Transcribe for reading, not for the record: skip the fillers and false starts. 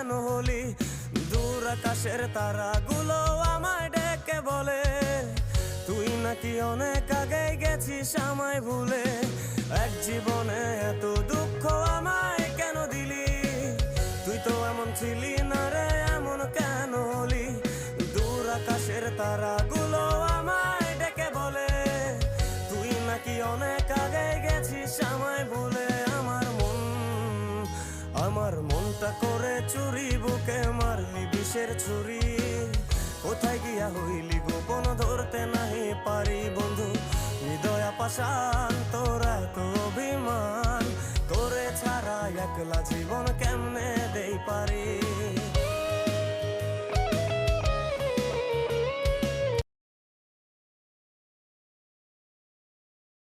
কেন হলি? দূর আকাশের তারাগুলো আমায় ডেকে বলে তুই নাকি অনেক আগে গেছিস আমায় ভুলে। এক জীবনে এত দুঃখ আমায় কেন দিলি? তুই তো এমন ছিলি না রে, এমন কেন হলি? দূর আকাশের তারাগুলো আমায় ডেকে বলে তুই নাকি অনেক আগে গেছিস আমায় ভুলে। আমার মনটা করে চুরি, বুকে মারলি বিষের ছুরি। কোথায় গিয়া হইলি গোপন, ধরতে নাহি পারি বন্ধু। হৃদয় পাশা